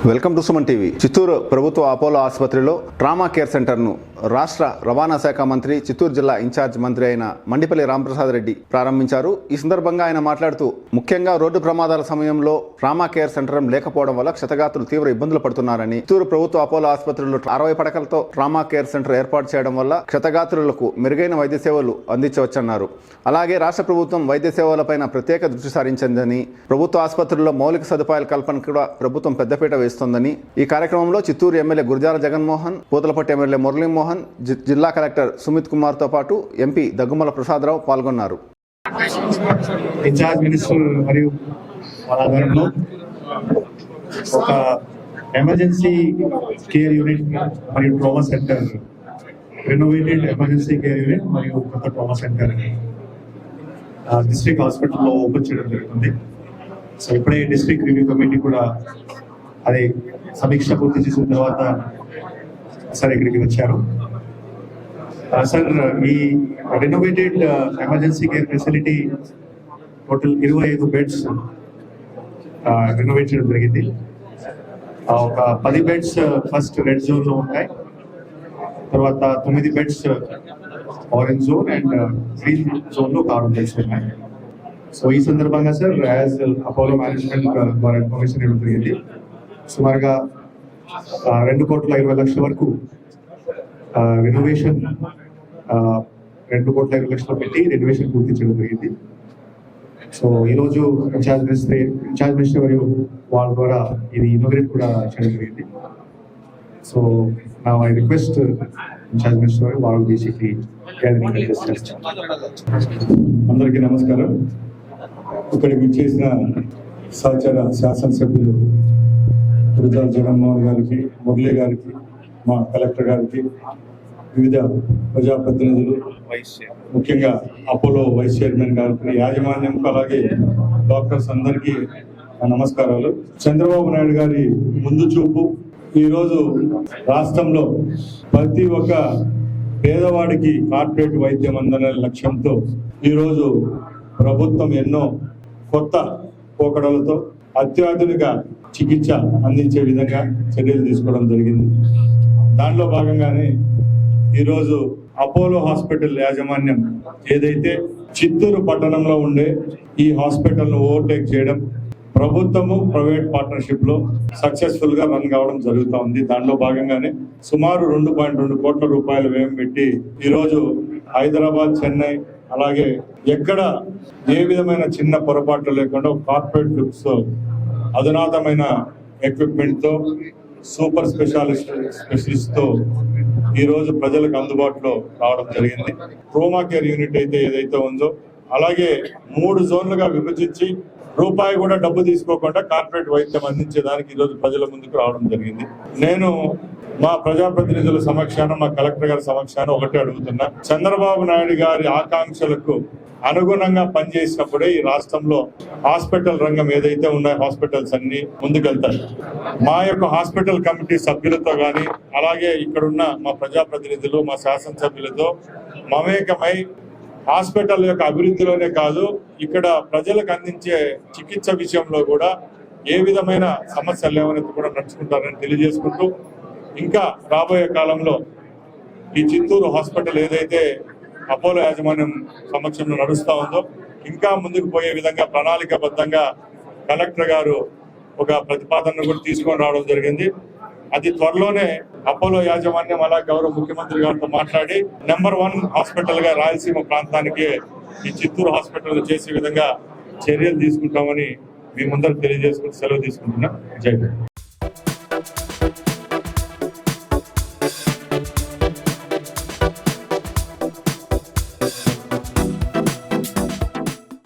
Welcome to Suman TV. Chittoor ప్రభుత్వ Apollo ఆసుపత్రిలో trauma care సెంటర్ను రాష్ట్ర రవాణా శాఖ మంత్రి, చిత్తూరు జిల్లా ఇన్ఛార్జ్ మంత్రి అయిన మండిపల్లి రాంప్రసాద్ రెడ్డి ప్రారంభించారు. ఈ సందర్భంగా ఆయన మాట్లాడుతూ, ముఖ్యంగా రోడ్డు ప్రమాదాల సమయంలో ట్రామా కేర్ సెంటర్ లేకపోవడం వల్ల క్షతగాత్రులు తీవ్ర ఇబ్బందులు పడుతున్నారని, చిత్తూరు ప్రభుత్వ అపోలో ఆసుపత్రిలో 60 పడకలతో ట్రామా కేర్ సెంటర్ ఏర్పాటు చేయడం వల్ల క్షతగాత్రులకు మెరుగైన వైద్య సేవలు అందించవచ్చన్నారు. అలాగే రాష్ట్ర ప్రభుత్వం వైద్య సేవలపైన ప్రత్యేక దృష్టి సారించిందని, ప్రభుత్వ ఆసుపత్రుల్లో మౌలిక సదుపాయాల కల్పన కూడా ప్రభుత్వం పెద్దపీట వేస్తోందని, ఈ కార్యక్రమంలో చిత్తూరు ఎమ్మెల్యే గురజాల జగన్మోహన్, పూతలపట్టు ఎమ్మెల్యే మురళీమోహన్, జిల్లా కలెక్టర్ సుమిత్ కుమార్ తో పాటు ఎంపీ దగ్గుమల ప్రసాదరావు పాల్గొన్నారు. ఇన్ఛార్జ్ మినిస్టర్ మరియు ఆధ్వర్యంలో ఒక ఎమర్జెన్సీ కేర్ యూనిట్ మరియు trauma centre, renovated emergency care unit మరియు కొత్త ట్రామా సెంటర్ డిస్ట్రిక్ట్ హాస్పిటల్లో ఓపెన్ చేయడం జరుగుతుంది. సో ఇప్పుడే డిస్ట్రిక్ట్ రివ్యూ కమిటీ కూడా అది సమీక్ష పూర్తి చేసిన తర్వాత సార్ ఇక్కడికి వచ్చారు. సార్, ఈ renovated emergency care facility total 25 beds renovate చేయడం జరిగింది. ఒక 10 బెడ్స్ ఫస్ట్ రెడ్ జోన్ లో ఉంటాయి, తర్వాత 9 beds orange zone and green zone లో 6 బెడ్స్ ఉన్నాయి. సో ఈ సందర్భంగా సార్, యాజ్ అపోలో మేనేజ్మెంట్ ద్వారా ఇన్ఫర్మేషన్ ఇవ్వడం జరిగింది. సుమారుగా 2,20,00,000 వరకు రెనోవేషన్, 2,20,00,000 పెట్టి రెనోవేషన్ పూర్తి చేయడం జరిగింది. సో ఈరోజు ఇన్ఛార్జ్ మినిస్టర్ మరియు వాళ్ళ ద్వారా ఇది ఇన్నోగ్రేట్ కూడా చేయడం జరిగింది. సో నా ఐ రిక్వెస్ట్ ఇన్ఛార్జ్ మినిస్టర్ వాళ్ళు బేసిక్లీ అందరికీ నమస్కారం. ఇక్కడికి విచ్చేసిన సహచర శాసనసభ్యులు గురజాల జగన్మోహన్ గారికి, మురళి గారికి, మా కలెక్టర్ గారికి, వివిధ ప్రజాప్రతినిధులు, ముఖ్యంగా అపోలో వైస్ చైర్మన్ గారికి, యాజమాన్యంకు, అలాగే డాక్టర్స్ అందరికీ నమస్కారాలు. చంద్రబాబు నాయుడు గారి ముందు చూపు ఈరోజు రాష్ట్రంలో ప్రతి ఒక్క పేదవాడికి కార్పొరేట్ వైద్యం అందనే లక్ష్యంతో ఈరోజు ప్రభుత్వం ఎన్నో కొత్త పోకడలతో అత్యాధునిక చికిత్స అందించే విధంగా చర్యలు తీసుకోవడం జరిగింది. దానిలో భాగంగానే ఈరోజు అపోలో హాస్పిటల్ యాజమాన్యం ఏదైతే చిత్తూరు పట్టణంలో ఉండే ఈ హాస్పిటల్ను ఓవర్టేక్ చేయడం, ప్రభుత్వము ప్రైవేట్ పార్ట్నర్షిప్ లో సక్సెస్ఫుల్ గా రన్ కావడం జరుగుతూ ఉంది. దానిలో భాగంగానే సుమారు 2.2 కోట్ల రూపాయలు వ్యయం పెట్టి ఈరోజు హైదరాబాద్, చెన్నై, అలాగే ఎక్కడ ఏ విధమైన చిన్న పొరపాట్లు లేకుండా కార్పొరేట్ గ్రూప్స్ అధునాతమైన ఎక్విప్మెంట్ తో, సూపర్ స్పెషలిస్ట్ తో ఈరోజు ప్రజలకు అందుబాటులో రావడం జరిగింది. ట్రామా కేర్ యూనిట్ అయితే ఏదైతే ఉందో, అలాగే 3 జోన్లుగా విభజించి రూపాయి కూడా డబ్బు తీసుకోకుండా కార్పొరేట్ వైద్యం అందించేదానికి ఈరోజు ప్రజల ముందుకు రావడం జరిగింది. నేను మా ప్రజాప్రతినిధుల సమక్షాన, మా కలెక్టర్ గారి సమక్షాన ఒకటే అడుగుతున్నా, చంద్రబాబు నాయుడు గారి ఆకాంక్షలకు అనుగుణంగా పనిచేసినప్పుడే ఈ రాష్ట్రంలో హాస్పిటల్ రంగం ఏదైతే ఉన్నాయో హాస్పిటల్స్ అన్ని ముందుకెళ్తాయి. మా యొక్క హాస్పిటల్ కమిటీ సభ్యులతో కానీ, అలాగే ఇక్కడున్న మా ప్రజాప్రతినిధులు, మా శాసనసభ్యులతో మమేకమై హాస్పిటల్ యొక్క అభివృద్ధిలోనే కాదు, ఇక్కడ ప్రజలకు అందించే చికిత్స విషయంలో కూడా ఏ విధమైన సమస్యలు లేవనేది కూడా నడుచుకుంటారని తెలియజేసుకుంటూ, ఇంకా రాబోయే కాలంలో ఈ చిత్తూరు హాస్పిటల్ ఏదైతే అపోలో యాజమాన్యం సమక్షంలో నడుస్తూ ఉందో, ఇంకా ముందుకు పోయే విధంగా ప్రణాళికాబద్ధంగా కలెక్టర్ గారు ఒక ప్రతిపాదనను కూడా తీసుకొని రావడం జరిగింది. అది త్వరలోనే అపోలో యాజమాన్యం, అలా గౌరవ ముఖ్యమంత్రి గారితో మాట్లాడి నెంబర్ 1 హాస్పిటల్ గా రాయలసీమ ప్రాంతానికి ఈ చిత్తూరు హాస్పిటల్ చేసే విధంగా చర్యలు తీసుకుంటామని మీ ముందర తెలియజేసుకుని సెలవు తీసుకుంటున్నా. జై హింద్.